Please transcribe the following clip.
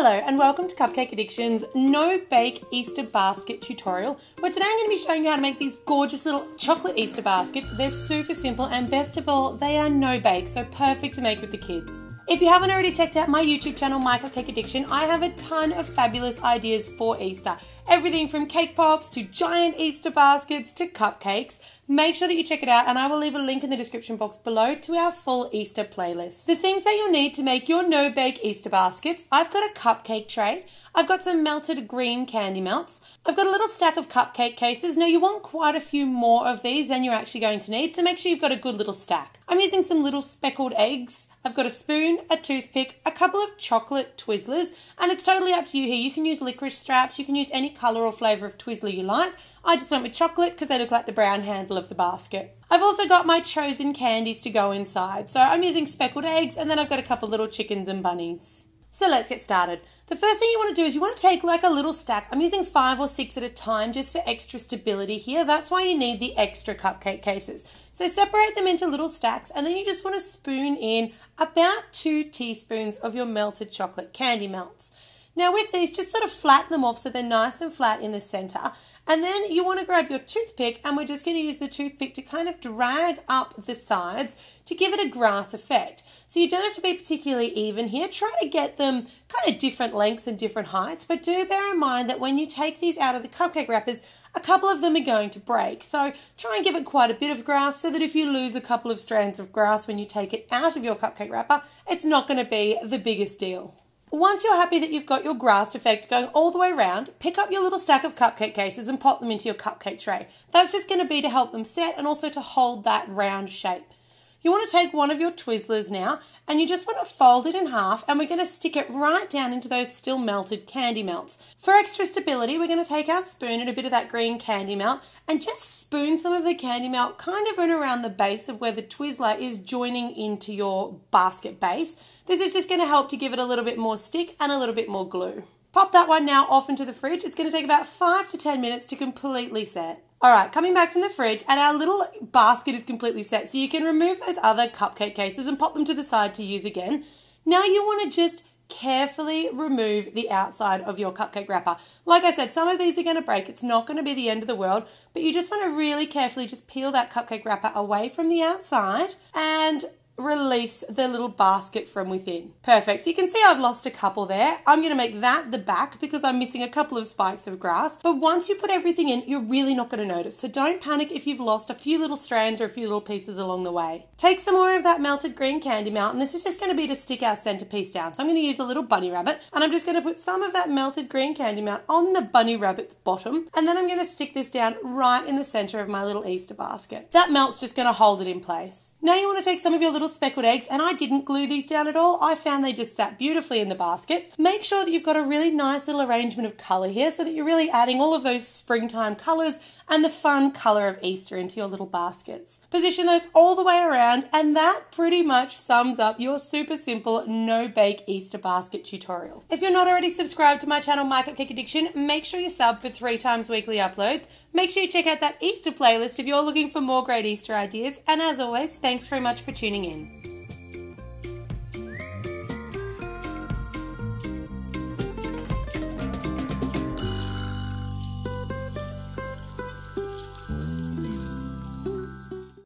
Hello and welcome to Cupcake Addiction's No Bake Easter Basket tutorial, where today I'm going to be showing you how to make these gorgeous little chocolate Easter baskets. They're super simple and best of all, they are no bake, so perfect to make with the kids. If you haven't already checked out my YouTube channel, MyCupcakeAddiction, I have a ton of fabulous ideas for Easter. Everything from cake pops to giant Easter baskets to cupcakes. Make sure that you check it out and I will leave a link in the description box below to our full Easter playlist. The things that you'll need to make your no-bake Easter baskets: I've got a cupcake tray, I've got some melted green candy melts, I've got a little stack of cupcake cases. Now you want quite a few more of these than you're actually going to need, so make sure you've got a good little stack. I'm using some little speckled eggs. I've got a spoon, a toothpick, a couple of chocolate Twizzlers, and it's totally up to you here. You can use licourice straps, you can use any colour or flavour of Twizzler you like. I just went with chocolate because they look like the brown handle of the basket. I've also got my chosen candies to go inside. So I'm using speckled eggs, and then I've got a couple little chickens and bunnies. So let's get started. The first thing you want to do is you want to take like a little stack. I'm using 5 or 6 at a time just for extra stability here. That's why you need the extra cupcake cases. So separate them into little stacks, and then you just want to spoon in about 2 teaspoons of your melted chocolate candy melts. Now with these, just sort of flatten them off so they're nice and flat in the center. And then you want to grab your toothpick, and we're just going to use the toothpick to kind of drag up the sides to give it a grass effect. So you don't have to be particularly even here. Try to get them kind of different lengths and different heights, but do bear in mind that when you take these out of the cupcake wrappers, a couple of them are going to break. So try and give it quite a bit of grass so that if you lose a couple of strands of grass when you take it out of your cupcake wrapper, it's not going to be the biggest deal. Once you're happy that you've got your grass effect going all the way around, pick up your little stack of cupcake cases and pop them into your cupcake tray. That's just going to be to help them set and also to hold that round shape. You want to take one of your Twizzlers now, and you just want to fold it in half, and we're going to stick it right down into those still melted candy melts. For extra stability, we're going to take our spoon and a bit of that green candy melt and just spoon some of the candy melt kind of in around the base of where the Twizzler is joining into your basket base. This is just going to help to give it a little bit more stick and a little bit more glue. Pop that one now off into the fridge. It's going to take about 5 to 10 minutes to completely set. All right, coming back from the fridge, and our little basket is completely set, so you can remove those other cupcake cases and pop them to the side to use again. Now you want to just carefully remove the outside of your cupcake wrapper. Like I said, some of these are going to break. It's not going to be the end of the world, but you just want to really carefully just peel that cupcake wrapper away from the outside and release the little basket from within. Perfect. So you can see I've lost a couple there. I'm going to make that the back because I'm missing a couple of spikes of grass. But once you put everything in, you're really not going to notice. So don't panic if you've lost a few little strands or a few little pieces along the way. Take some more of that melted green candy melt, and this is just going to be to stick our centerpiece down. So I'm going to use a little bunny rabbit, and I'm just going to put some of that melted green candy melt on the bunny rabbit's bottom, and then I'm going to stick this down right in the center of my little Easter basket. That melt's just going to hold it in place. Now you want to take some of your little speckled eggs, and I didn't glue these down at all. I found they just sat beautifully in the basket. Make sure that you've got a really nice little arrangement of color here so that you're really adding all of those springtime colors and the fun color of Easter into your little baskets. Position those all the way around, and that pretty much sums up your super simple no-bake Easter basket tutorial. If you're not already subscribed to my channel, My Cupcake Addiction, make sure you sub for 3 times weekly uploads. Make sure you check out that Easter playlist if you're looking for more great Easter ideas, and as always, thanks very much for tuning in.